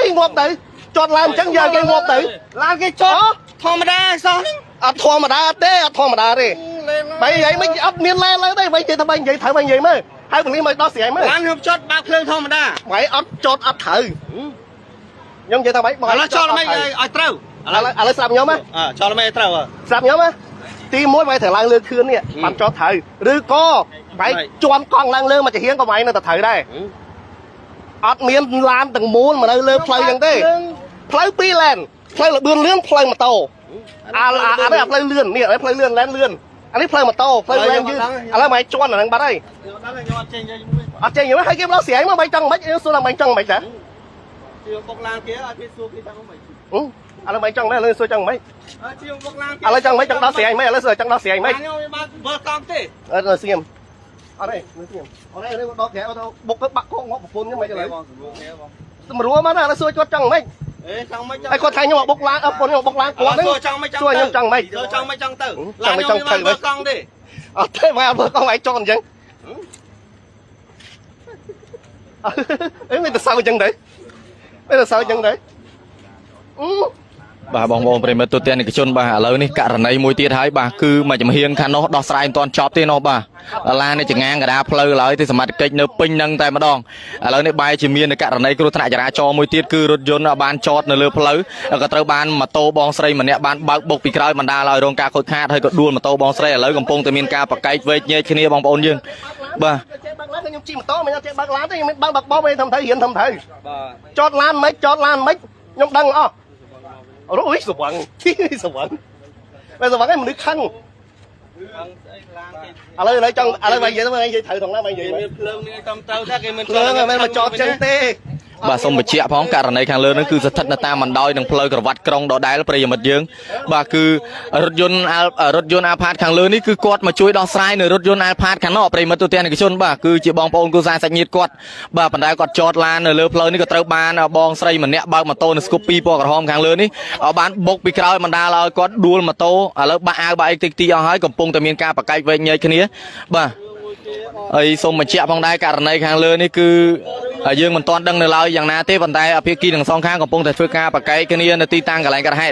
cái ngọt đấy chọn làm chẳng giờ cái ngọt đấy làm cái chót thò mà đa sao thò mà đá té thò mà đá đi bây vậy mới ấp miên lên đấy bây giờ thằng bây vậy thử bây vậy mới hai thằngนี้mới đó xỉa mới làm không chót bao khơi thò mà đa mày ấp chót ấp thử nhưng vậy thằng mấy nó cho nó mấy ai trâu lấy sạp nhóm á cho nó mấy trâu à sạp nhóm áทีมวยไปถึงล่างเรือคืนเนี่ยมันจอดถ่ายหรือก็ไปจวมกองล่างเรือมันจะเฮี้ยงก็ไม่นั่นแต่ถ่ายได้อัดเมียนลานต่างมูลมาเลยเพลย์ยังได้เพลย์ปีแลนด์เพลย์เบื้องเลื่อนเพลย์มาโตอะไรเพลย์เลื่อนเนี่ยอะไรเพลย์เลื่อนแลนเลื่อนอันนี้เพลย์มาโตเพลย์แลนยืดอะไรไม่จวนอะไรบ้าได้อัดเจงอยู่ไหมให้เก็บเราเสียมั้งไม่จังไม่ส่วนเราไม่จังไม่จ้ะอะไรไม่จังไม่เลยส่วนจังไม่อะไรจังไม่จังเราเสียไม่อะไรส่วนจังเราเสียไม่เราเสียมอะไรเราเสียมอะไรอะไรดอกแขกเราบุกก็บักโค้งงอปุ่นยังไม่จะเลยมารู้มาได้เราส่วนจังไม่ไอ้คนไทยยังบอกบุกล้างปุ่นยังบอกบุกล้างกวนนี่ส่วนยังจังไม่จังไม่จังตื่น จังไม่จังไทยเลยเท่มาเบอร์ก็ไม่จอนยังเอ้ยไม่แต่เศร้าจังเลยไม่แต่เศร้าจังเลยbà bong bong về mặt tu tiên cái chôn bà lớn này cả này mùi tiệt hái bà cứ mà chấm hiên khăn nó đo sai toàn chóp thế nó bà là này chẳng ngang cái đá pleu lại thì mặt kịch nó pin nâng tay mà đòn lớn này bay chỉ miên cả này cứ thằng này cho mùi tiệt cứ rốt rốn ban chót nó lừa pleu cái tàu ban mà tô bong say mà nè ban bạc bộc bị cày mà đa lời rong ca khôi khát hay có đuôi mà tô bong say lớn cầm pông từ miên ca bạc cây về nhẹ khi này bong bong dương bà chót lan mấy nhung đăng à ôi sụp quần sụp quần bây giờ vẫn cái mình nước khăn lấy chân bây giờ thử thằng nó bây giờ lương mà cho chân tê bà xong một chia phóng cả này càng lớn nó cứ thật là ta mình đôi đừng plei cả vắt krong đó đáy là bây giờ mật dương bà cứ rốt yôn iPad càng lớn ní cứ quạt mà chui đo sai nữa rốt yôn iPad càng nó bây giờ mật tụi tiền này cái chôn bà cứ chỉ bong bong cứ ra sạch nhiệt quạt bà phần đáy quạt chọt lan nữa lơ plei ní có trâu ban bong say mà nẹt bao mà tô nó scoopy po cả hòm càng lớn ní ở bán bốc bị cào mà đa là quạt đuôi mà tô ở lớp ba tí ở hai cầm pung từ miền ca bạc cây về nhảy cái ní bà ấy xong mà chia phong đai cả này càng lớn ní cứ ở dương mình toàn đăng lờiอย่างนาเต้บันไดอภิกีหนึ่งสองข้างของปงแต่ฟื้นกาปากไก่กันนี่ในตีตังกับอะไรกันให้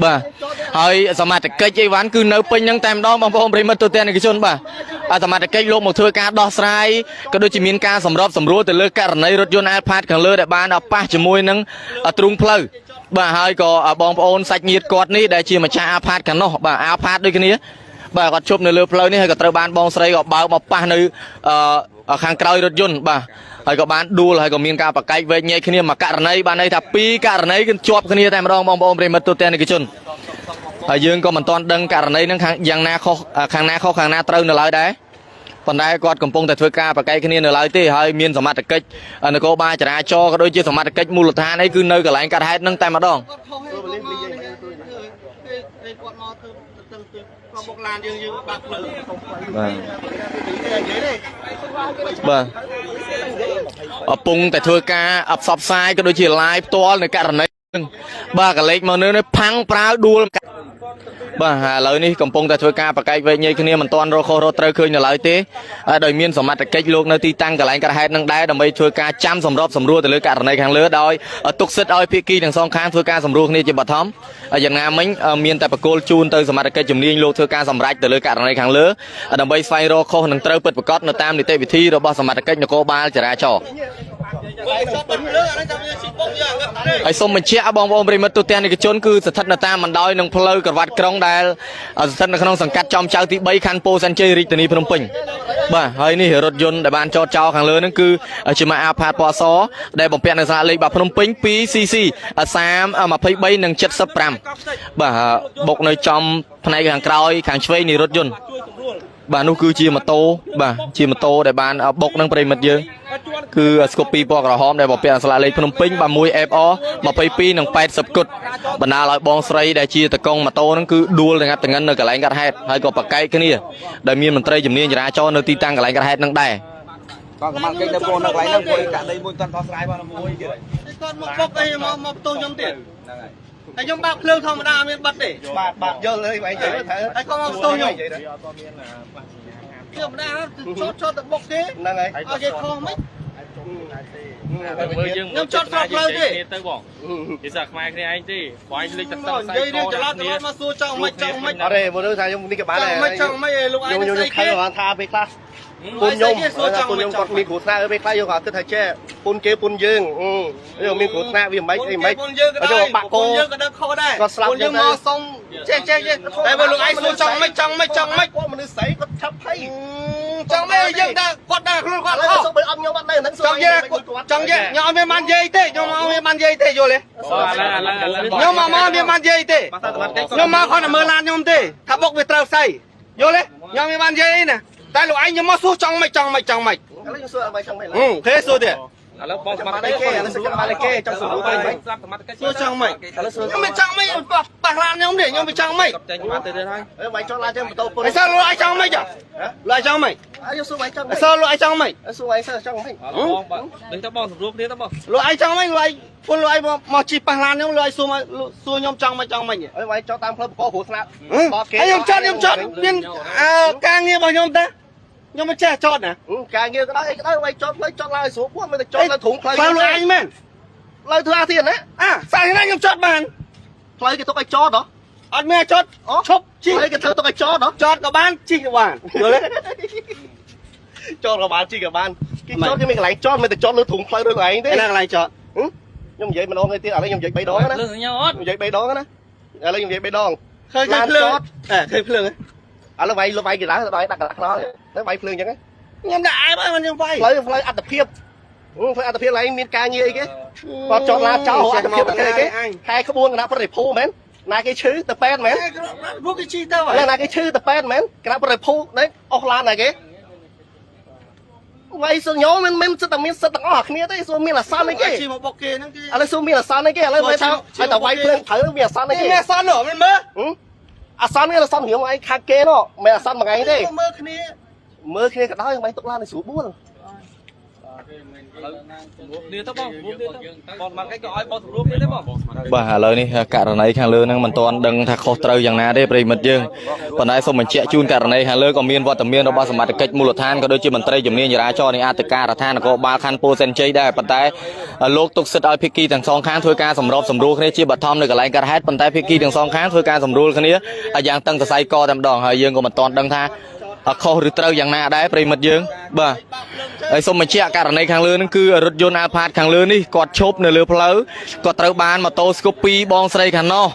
บ่เฮ้ยสมัติเกย์ใจหวานคือเนื้อเป็นยังเต็มดองบางพงบริมัตตัวเตี้ยในกิจชนบ่สมัติเกย์ลงหมดฟื้นกาดอสไลก็โดยจิมินกาสำรบสำรวจแต่เลือกการในรถยนต์ไอพาดของเลือแต่บ้านเอาป้าจมวยนึงตรุงเพลย์บ่เฮ้ยก็บองโอนสักยีดกอดนี่ได้ชีมาชาไอพาดกันเนาะบ่ไอพาดด้วยกันนี้บ่ก็ชบในเรือเพลย์นี่ให้กับตระบานบองไซก็เบามาป้าในข้างกลางรถยนต์บ่hay có bán đua hay có miếng cá bạc cây về nhẹ khi này mà cả này bán này thà pi cả này cái chọp khi này tại mà đong bong bong về mặt tụt tiền này cái chun hay dương có mình toàn đăng cả này nó hàng na kho hàng na trâu nó lại đấy còn đây còn cầm pông tại phơi cá bạc cây khi này nó lại thì hay miếng sắm mặt cây nó có ba chả cho cái đôi chia sắm mặt cây mua lụt than ấy cứ nơi cả lại cả hai nâng tay mà đong pung tại thưa ca ập sập sai cái đôi chỉ live to này cả này ba cái lệch mà nó phăng prao đua bà lời ní cầm pung tại thưa ca và cái về như khi mình toàn rồi khô rồi trời khơi nhà lợi thế đời miên sầm mặt cái luôn nơi ti tăng cả lại cả hai năng đá đầm bay thưa ca trăm sầm rộp sầm rua từ lưới cả này hàng lứa đôi tục xích oi piki đằng song khang thưa ca sầm rua này chỉ bật thấm dần nga mấy miên tại bạc cô chun từ sầm mặt cái chùm niên luôn thưa ca sầm rách từ lưới cả này hàng lứa đầm bay xoay rồi khô năng trời bật bật cót nó tam thì tê vị thi rồi bao sầm mặt cái nhà cô ba chỉ ra tròไอ้ส้มมันเชี่ยบองบองบริมัตตัวเตียนในกระชนคือสถัดนาตามันดอยนังเพลย์กับวัดกรองได้สถัดในขนมสังกัดจอมเจ้าที่ใบคันโปซันเจริตนีพนมปิงบ่าเฮ้ยนี่รถยนต์แต่บ้านจอดเจ้าขังเลยนั่นคือชิมาอาพาดปอซอได้บ่มเปียนในสระเลยแบบพนมปิงปีซีซีสามมาเพย์ใบหนึ่งเจ็ดสับปรำบ่าบกในจอมภายในขังกรอยขังช่วยในรถยนต์บ่านู่คือชีมาโตบ่าชีมาโตแต่บ้านบกนั่งปริมัตเยอะคือสกอปีปอกระหอมได้บอกเปลี่ยนสลายเลยพนมปิ้งบะมวยเอฟอมาไปปีหนึ่ง8 10 กุดบรรดาลอยบองไซได้ชีตะกงมาโตนั่นคือดูเลยครับแต่งั้นเนื้อกระไรกันให้ให้ก็ปากไก่แค่นี้ได้มีมันเตยจำเนียนจะได้choเนื้อตีตังกระไรกันให้นั่งได้ก็กำลังเก่งเดินโผล่นักไหลนั่งคุยกันได้มวยกันทอสไลด์มาละมวยเกี่ยวcon một cái một tô nhom tiềnไอ้ยมบักเพลิงธรรมดาไม่บัดดิบาดเยอะเลยไปเจอไอ้ก็มาโตยมธรรมดาชดตะบกดินั่งไงเอาใจคอไหม ខ្ញុំចត់ស្របផ្លូវទេ ទៅបងនិយាយខ្មែរគ្នាឯងទេបងលេខតែ និយាយរឿងច្រឡំមកសួរចង់មិនចង់មិន អរេមើលថាខ្ញុំនេះក៏បាន ច ដែរ ង់មិនចង់មិនលោកឯង ខ្ញុំ ស្អី ខឹ គេ ងគាត់ថាពេលខ្លះពុនខ្ញុំពុនខ្ញុំគាត់មានគ្រូស្នាពេលខ្លះយើងគាត់គិតថាចេះពុនគេពុនយើងយើងមានគ្រូស្នាវាមិនអីមិន ពុនយើងក៏ដែរបាក់គោយើងក៏ដឹងខុសដែរពុនយើងមកសុំចេះតែបើលោកឯងសួរចង់មិនចង់មិនគាត់មនុស្សស្រីគាត់ឆាប់ភ័យចង់មិនយើងតែគាត់ដែរខ្លួនគាត់ខុសបើអត់ខ្ញុំអត់ដែរហ្នឹងចង់យកខ្ញុំអត់មានបាននិយាយទេខ្ញុំអត់មានបាននិយាយទេយល់ទេខ្ញុំមកមានបាននិយាយទេខ្ញុំមកគាត់តែមើលឡានខ្ញុំទេថាបុកវាត្រូវស្អីយល់ទេខ្ញុំមានបាននិយាយណាតែលោកឯងខ្ញុំមកសួរចង់មិន ឥឡូវខ្ញុំសួរអ្វីចង់មិនឡើយ គេសួរទៀត ឥឡូវបងសមត្ថ តែ កិច្ច គេឥឡូវសួរបានគេចង់សួរអ្វី ស្រាប់សមត្ថកិច្ច សួរចង់មិន ឥឡូវសួរ ខ្ញុំមិនចង់មិនប៉ះឡានខ្ញុំទេខ្ញុំមិនចង់មិន ចេញមកទៅទៀតហើយ អ្វីចង់ឡានចឹងបន្តពុន អីសើលោកឯងចង់មិនចាលោកឯងចង់មិន ខ្ញុំសួរអ្វីចង់ អីសើលោកឯងចង់មិន សួរអ្វីចង់មិន បងដឹងទៅបងស្រួលគ្នាទៅបង លោកឯងចង់មិនលោកឯងពុនលោកឯងមកជីប៉ះឡានខ្ញុំលោកឯងសួរខ្ញុំចង់មិនចង់មិន អ្វីចង់តាមផ្លូវបកគ្រូស្នាប់ ហើយខ្ញុំចត់មានការងាររបស់ខ្ញុំតាខ្ញុំមិនចេះចត់ណា ការងារក៏ដែរអ្វីចង់ផ្លូវចង់ឡើងស្រួលពោះមិនទៅចង់ឡើងធុងផ្លូវ ផ្លូវលោកឯងមែន ផ្លូវធ្វើអាទៀតណា សាច់ណាខ្ញុំចត់បាន ផ្លូវគេទុកឲ្យចតហ៎ អត់មានចត់ឈប់ជី ផ្លូវគេធ្វើទុកឲ្យចតហ៎ ចត់ក៏បានជីក៏បានយល់ទេ ចតក៏បានជីក៏បានគេចតគេមានកន្លែងចតមិនទៅចតលើធុងផ្លូវដូចឯងទេ ឯណាកន្លែងចត់ ខ្ញុំនិយាយម្ដងទៀតឥឡូវខ្ញុំនិយាយ3ដងណា លឺខ្ញុំអត់ និយាយ3ដងណាឥឡូវខ្ញុំនិយាយ3ដង ឃើញភ្លើងឃើញភ្លើង ឥឡូវវាយលោកវាយគេឡើងទៅដាក់កន្លះខ្នល់ទៅវាយភ្លើងអញ្ចឹង ខ្ញុំដាក់អែបហើយខ្ញុំវាយ ផ្លូវអត្តភាពផ្លូវអត្តភាពឡើងមានការងារអីគេគាត់ចតឡាចោលអត្តភាពគេខែក្បួនគណៈប្រតិភូមែនណាគេឈឺទៅពេទ្យមែន ពួកគេជីទៅ ឥឡូវណាគេឈឺទៅពេទ្យមែនគណៈប្រតិភូនេះអស់ឡានណាគេវាយសញោមិនសិតតែមានសិតទាំងអស់គ្នាទេសួរមានអាសន្នអីគេ ជីមកបុកគេហ្នឹងគេ ឥឡូវសួរមានអាសន្នអីគេឥឡូវវាថាឲ្យតែវាយភ្លើងត្រូវមានអាសន្នអីគេ មានអាសន្នមិនមើល អាសន្ននេះអាសន្នរឿងឯងខាត់គេនោះមិនអាសន្នមួយថ្ងៃទេ មើលគ្នា មើលគ្នាក៏ដោយមិនទុកឡានឲ្យស្រួលបួល គ្នាទៅបងបងសមត្ថកិច្ចក៏ឲ្យបងស្រួលគ្នាទេបង បាទឥឡូវនេះករណីខាងលើហ្នឹងមិនទាន់ដឹងថាខុសត្រូវយ៉ាងណាទេប្រិមិត្តយើងប៉ុន្តែសូមបញ្ជាក់ជូនករណីខាងលើក៏មានវត្តមានរបស់សមាជិកមូលដ្ឋានក៏ដូចជាមន្ត្រីជំនាញចរាចរណ៍នៃអធិការដ្ឋាននគរបាលខណ្ឌពោធិ៍សែនជ័យដែរប៉ុន្តែលោកទុកសិទ្ធិឲ្យភាគីទាំងសងខាងធ្វើការសម្របសម្រួលគ្នាជាបឋមនៅកន្លែងកើតហេតុប៉ុន្តែភាគីទាំងសងខាងធ្វើការសម្រួលគ្នាយ៉ាងតឹងសរសៃកតែម្ដងហើយយើងក៏មិនទាន់ដឹងថាខុសឬត្រូវយ៉ាងណាដែរប្រិមិត្តយើងបាទហើយសូមបញ្ជាក់ករណីខាងលើហ្នឹងគឺរថយន្ត Alphard ខាងលើនេះគាត់ឈប់នៅលើផ្លូវគាត់ត្រូវបានម៉ូតូស្គូពីបងស្រីខាងនោះ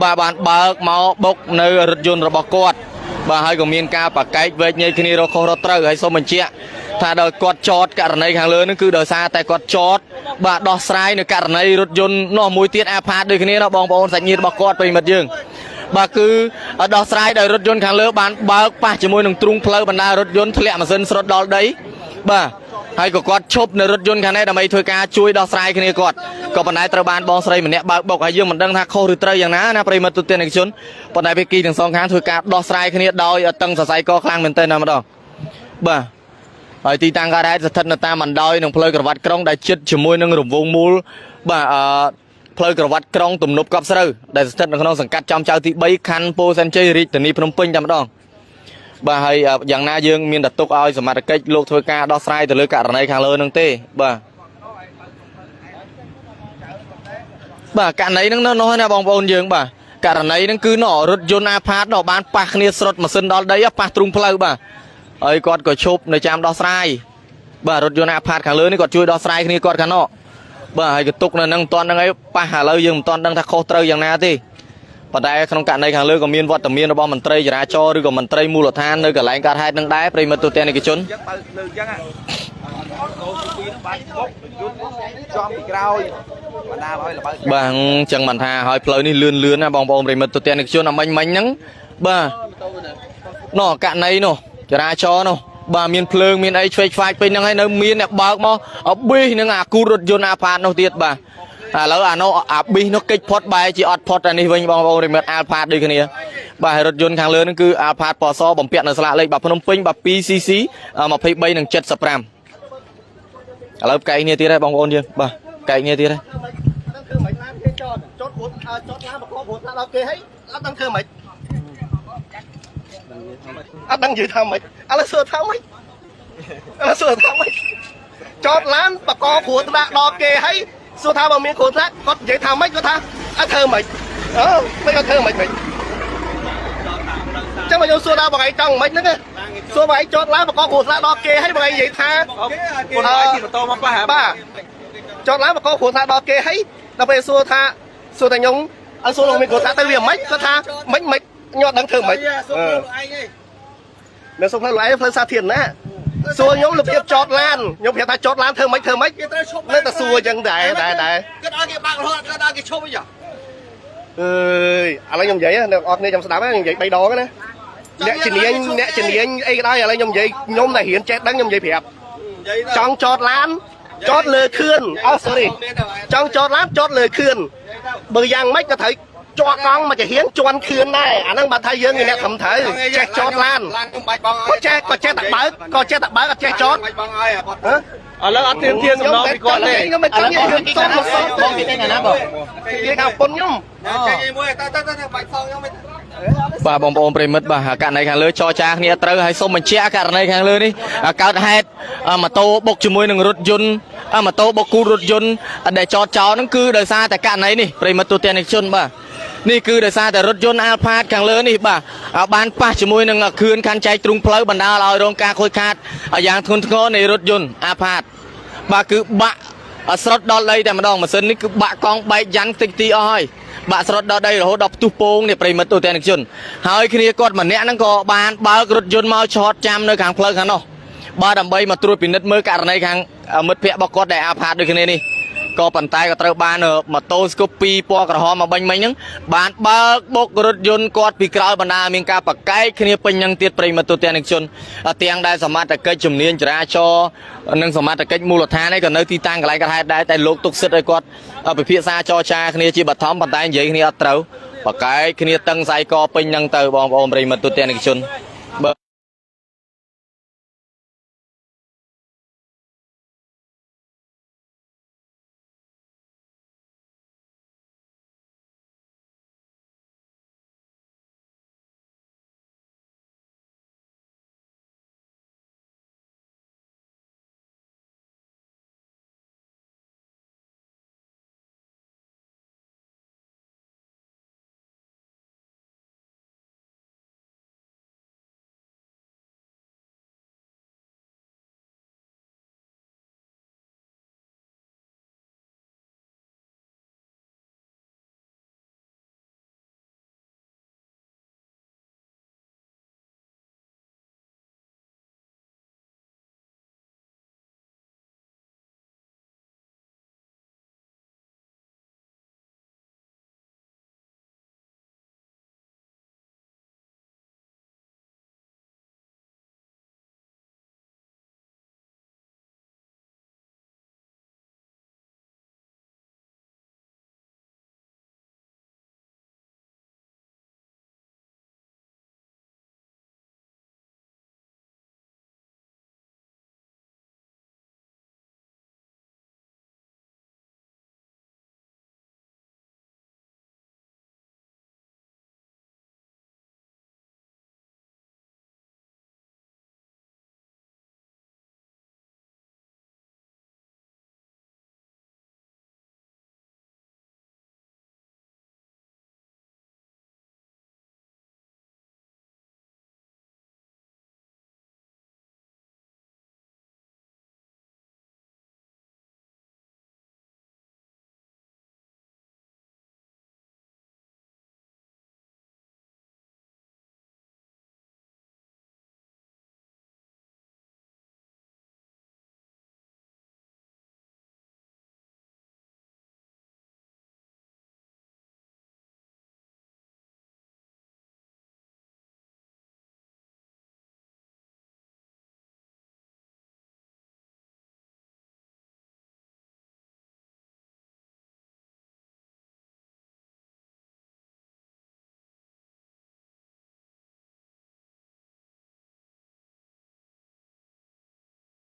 បាទបានបើកមកបុកនៅរថយន្តរបស់គាត់បាទហើយក៏មានការប្រកែកវែកញែកគ្នារកខុសរកត្រូវហើយសូមបញ្ជាក់ថាដោយគាត់ចតករណីខាងលើហ្នឹងគឺដោយសារតែគាត់ចតបាទដោះស្រាយនៅករណីរថយន្តនោះមួយទៀត Alphard ដូចគ្នាណាបងប្អូនសាច់ញាតិរបស់គាត់ប្រិមិត្តយើងបាទគឺដោះស្រាយដោយរថយន្តខាងលើបានបើកប៉ះជាមួយនឹងទ្រុងផ្លូវបណ្ដារថយន្តធ្លាក់ម៉ាស៊ីនស្រុតដល់ដីបាទហើយក៏គាត់ឈប់នៅរថយន្តខាងនេះដើម្បីធ្វើការជួយដោះស្រាយគ្នាគាត់ក៏ប៉ុន្តែត្រូវបានបងស្រីម្នាក់បើកបុកហើយយើងមិនដឹងថាខុសឬត្រូវយ៉ាងណាណាប្រិមត្តទូទាំងនិកជនប៉ុន្តែភាគីទាំងសងខាងធ្វើការដោះស្រាយគ្នាដោយតឹងសរសៃកខ្លាំងមែនទែនតែម្ដងបាទហើយទីតាំងកើតហេតុស្ថិតនៅតាមបណ្ដោយនឹងផ្លូវក្រវ៉ាត់ក្រុងដែលជិតជាមួយនឹងរង្វង់មូលបាទផ្លូវក្រវ៉ាត់ក្រុងទំនប់កប់ស្រូវដែលស្ថិតនៅក្នុងសង្កាត់ចំចៅទី3ខណ្ឌពោធិ៍សែនជ័យរាជធានីភ្នំពេញតែម្ដងបាទហើយយ៉ាងណាយើងមានតែទុកឲ្យសមាជិកលោកធ្វើការដោះស្រាយទៅលើករណីខាងលើនឹងទេបាទករណីហ្នឹងនៅនោះណាបងប្អូនយើងបាទករណីហ្នឹងគឺរថយន្ត Alphard បានប៉ះគ្នាស្រុតម៉ាស៊ីនដល់ដីប៉ះទ្រុងផ្លូវបាទហើយគាត់ក៏ឈប់នៅចាំដោះស្រាយបាទរថយន្ត Alphard ខាងលើនេះគាត់ជួយដោះស្រាយគ្នាគាត់ខាងនោះបាទហើយក៏ទុកនៅហ្នឹងមិនទាន់ហ្នឹងឯងប៉ះឥឡូវយើងមិនទាន់ដឹងថាខុសត្រូវយ៉ាងណាទេប៉ុន្តែក្នុងករណីខាងលើក៏មានវត្តមានរបស់មន្ត្រីចរាចរណ៍ឬក៏មន្ត្រីមូលដ្ឋាននៅកន្លែងកើតហេតុនឹងដែរប្រិមិត្តទូទាំងនិកជនបាទអញ្ចឹងមិនថាហើយផ្លូវនេះលឿនណាបងប្អូនប្រិមិត្តទូទាំងនិកជនអាមិញហ្នឹងបាទនោះករណីនោះចរាចរណ៍នោះបាទមានភ្លើងមានអីឆ្វេងខ្វាយពេញហ្នឹងហើយនៅមានអ្នកបើកមកប៊ីសនឹងអាគូរថយន្ត Alphard នោះទៀតបាទឥឡូវអានោះអាប៊ីសនោះកិច្ចផុតបែរជាអត់ផុតអានេះវិញបងប្អូនរិមិត្ត Alphard ដូចគ្នាបាទរថយន្តខាងលើហ្នឹងគឺ Alphard ពណ៌សបំពាក់នៅស្លាកលេខបាទភ្នំពេញបាទ 2cc 23និង75ឥឡូវកែកគ្នាទៀតហើយបងប្អូនយើងបាទកែកគ្នាទៀតហើយ ធ្វើមិនឡានគេចតគ្រូចតឡានបកគ្រូថាដល់គេហើយអត់ដឹងធ្វើមិនអត់ដឹងនិយាយថាមិនឥឡូវសួរថាមិនឥឡូវសួរថាមិនច ចតឡានបកគ្រួថ្នាក់ដល់គេហើយសួរថាបើមានគ្រួថ្នាក់គាត់និយាយថាម៉េចគាត់ថាអត់ធ្វើម៉េចមិនគាត់ធ្វើម៉េចចឹងមកយកសួរថាបងឯងចង់ម៉េចហ្នឹងសួរបងឯងចតឡានបកគ្រួថ្នាក់ដល់គេហើយបងឯងនិយាយថាคนไอ้ที่โตมาป่ะฮะ បាទចតឡានបកគ្រួថ្នាក់ដល់គេហើយដល់ពេលសួរថាខ្ញុំអត់សួរលោកមានគ្រួថ្នាក់ទៅវាម៉េចគាត់ថាម៉េចខ្ញុំអត់ដឹងធ្វើម៉េចនៅសុំផ្លូវឯងផ្លូវសាធារណៈសួរខ្ញុំលភាពចតឡានខ្ញុំប្រាប់ថាចតឡានធ្វើម៉េចនៅតែសួរអញ្ចឹងដែរគាត់ឲ្យគេបើករហូតគាត់ឲ្យគេឈប់អីចា អើយឥឡូវខ្ញុំនិយាយអ្នកអរគ្នាចាំស្ដាប់ខ្ញុំនិយាយ3ដងណាអ្នកជំនាញអីក៏ដោយឥឡូវខ្ញុំនិយាយខ្ញុំតែរៀនចេះដឹងខ្ញុំនិយាយប្រាប់ចង់ចតឡានចតលើខឿនsorry ចង់ចតឡានចតលើខឿនបើយ៉ាងម៉េចក៏ត្រូវជាប់កង់មកជារៀងជន់ខឿនដែរអាហ្នឹងបើថាយើងអ្នកខំត្រូវចេះចតឡានក៏ចេះតែបើកអត់ចេះចត ឥឡូវអត់ទៀមទានសំណងពីគាត់ទេ ខ្ញុំមិនចង់និយាយរឿងសុំមកសុំបងពីនេះណាបងនិយាយថាពុនខ្ញុំ ចេះមួយតើបាច់សងខ្ញុំមិន បាទបងប្អូនប្រិមិត្តបាទករណីខាងលើចរចាគ្នាត្រូវហើយសូមបញ្ជាក់ករណីខាងលើនេះកើតហេតុម៉ូតូបុកជាមួយនឹងរថយន្តម៉ូតូបុកគូរថយន្តដែលចតចោលហ្នឹងគឺដោយសារតែករណីនេះប្រិមិត្តទូទាំងជនបាទនេះគឺដោយសារតែរថយន្តអាល់ផាតខាងលើនេះបាទបានប៉ះជាមួយនឹងខឿនខណ្ឌចែកទ្រូងផ្លូវបណ្ដាលឲ្យរងការខូចខាតយ៉ាងធ្ងន់ធ្ងរនៃរថយន្តអាល់ផាតបាទគឺបាក់ស្រុតដល់ដីតែម្ដងម៉ាស៊ីននេះគឺបាក់កង់បែកយ៉ាងតិចទីអស់ហើយបាក់ស្រុតដល់ដីរហូតដល់ផ្ទុះពងនេះប្រិមិត្តទូទាំងជនហើយគ្នាគាត់ម្នាក់ហ្នឹងក៏បានបើករថយន្តមកឆោតចាំនៅខាងផ្លូវខាងនោះបាទដើម្បីមកត្រួតពិនិត្យមើលករណីខាងមិត្តភ័ក្តិរបស់គាត់ដែលអាល់ផាតដូចគ្នានេះក៏ប៉ុន្តែក៏ត្រូវបានម៉ូតូស្គូពីពណ៌ក្រហមមកបាញ់មិញហ្នឹងបានបើកបុករថយន្តគាត់ពីក្រោយបណ្ដាមានការប្រកែកគ្នាពេញហ្នឹងទៀតប្រិមិត្តទូទាំងជនទាំងដែលសមត្ថកិច្ចជំនាញចរាចរណ៍និងសមត្ថកិច្ចមូលដ្ឋានឯក៏នៅទីតាំងកន្លែងកើតហេតុដែរតែលោកទុកសិទ្ធឲ្យគាត់ពិភាក្សាចរចាគ្នាជាបឋមប៉ុន្តែនិយាយគ្នាអត់ត្រូវប្រកែកគ្នាតឹងស្អែកកពេញហ្នឹងទៅបងប្អូនប្រិមិត្តទូទាំងជន